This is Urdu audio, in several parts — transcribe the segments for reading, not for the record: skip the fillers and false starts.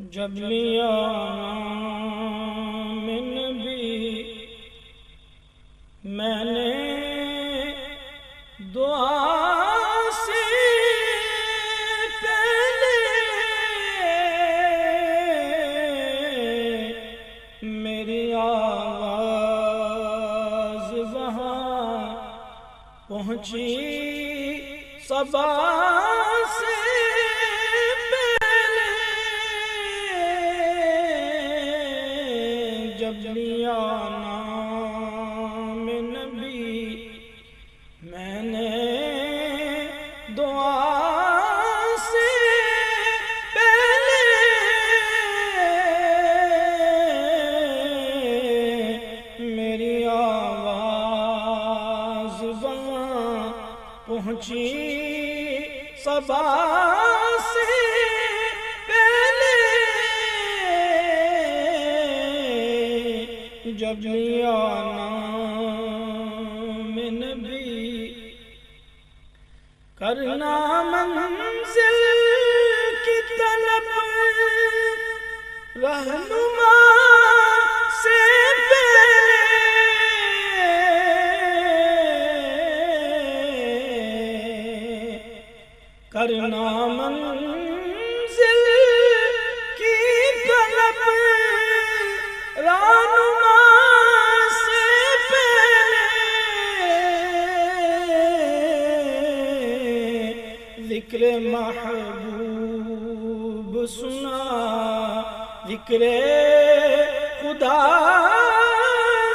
جب لیا نام نبی میں نے دعا سے پہلے میری آواز وہاں پہنچی صبا سے جب لیا نام نبی میں نے دعا سے پہلے میری آواز وہاں پہنچی صبا سے جب لیا نام نبی کرنا منزل کی طلب رہنما سے پہلے کرنا منزل کی طلب رہنما ذکر محبوب سنا ذکر خدا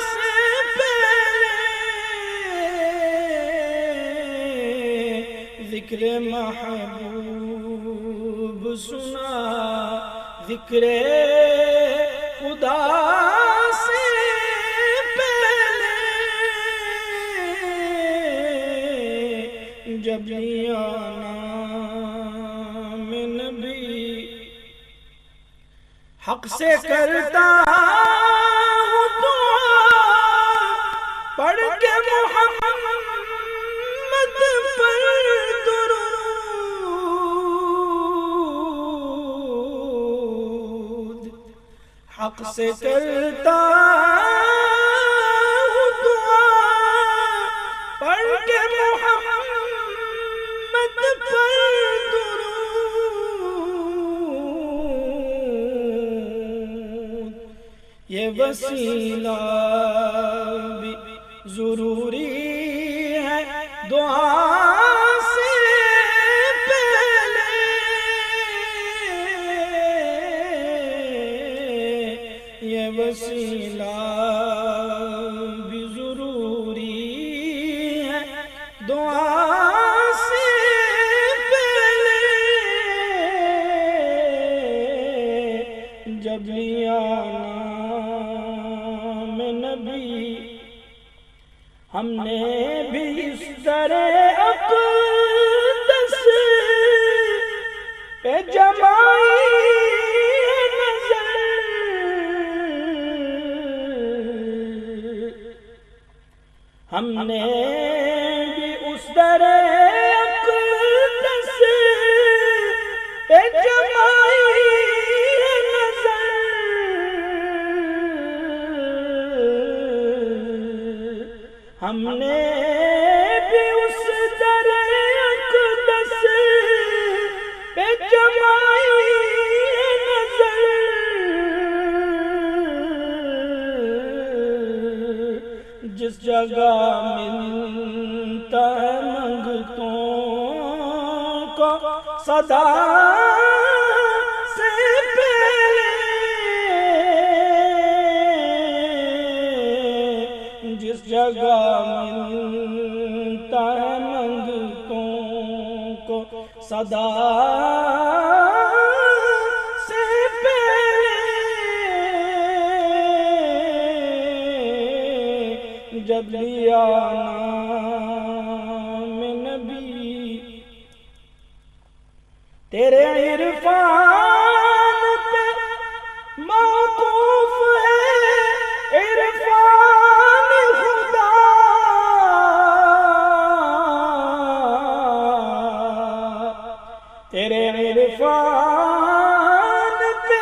سے پہلے ذکر محبوب سنا ذکر خدا سے پہلے جب لیا حق سے کرتا ہوں دعا پڑھ کے محمد پر درود حق سے کرتا ہوں دعا پڑھ کے محمد پر یہ وسیلہ بھی ضروری ہے دعا سے پہلے یہ وسیلہ بھی ضروری ہے دعا سے پہلے جب لیا ہم نے بھی اس طرح اقدس پہ جمائی نظر ہم نے بھی اس طرح اقدس پہ جمائی ہم نے بھی اس در اقدس پہ جمائی نظر جس جگہ ملتا ہے منگتوں کو صدا سے پہلے جس جگہ ملتا ہے منگتوں کو صدا سے پہلے جب لیا نام نبی تیرے عرفان پہ موقوف ہے عرفان خدا تیرے عرفان پہ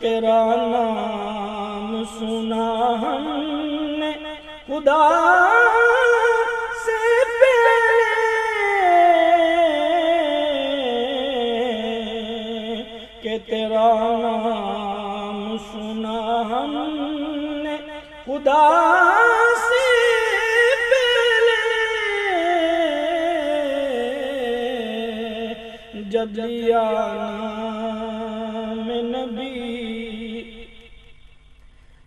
تیرا نام سنا ہم نے خدا سے پہلے، کہ تیرا نام سنا ہم نے خدا سے پہلے، جب لیا نام نبی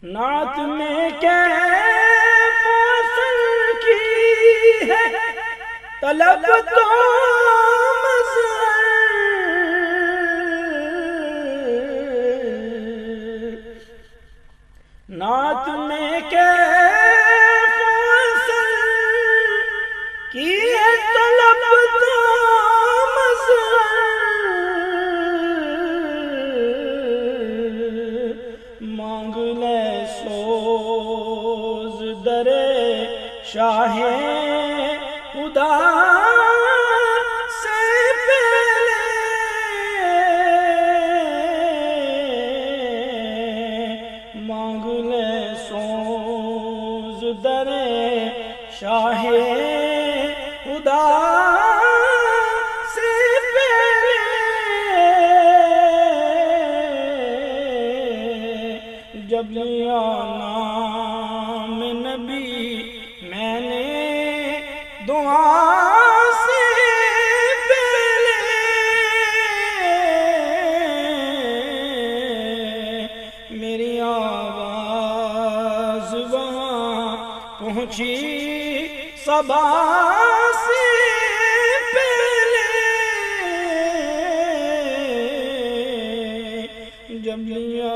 نعت میں کیف فصل کی ہے طلب تو مظہر، نعت میں کیف فصل کی ہے طلب تو مظہر، مانگ لے سوز در شاہ خدا سے پہلے، مانگ لے سوز در شاہ خدا سے پہلے، جب لیا نام نبی میں نے دعا سے پہلے، میری آواز وہاں پہنچی صبا سے پہلے، جب لیا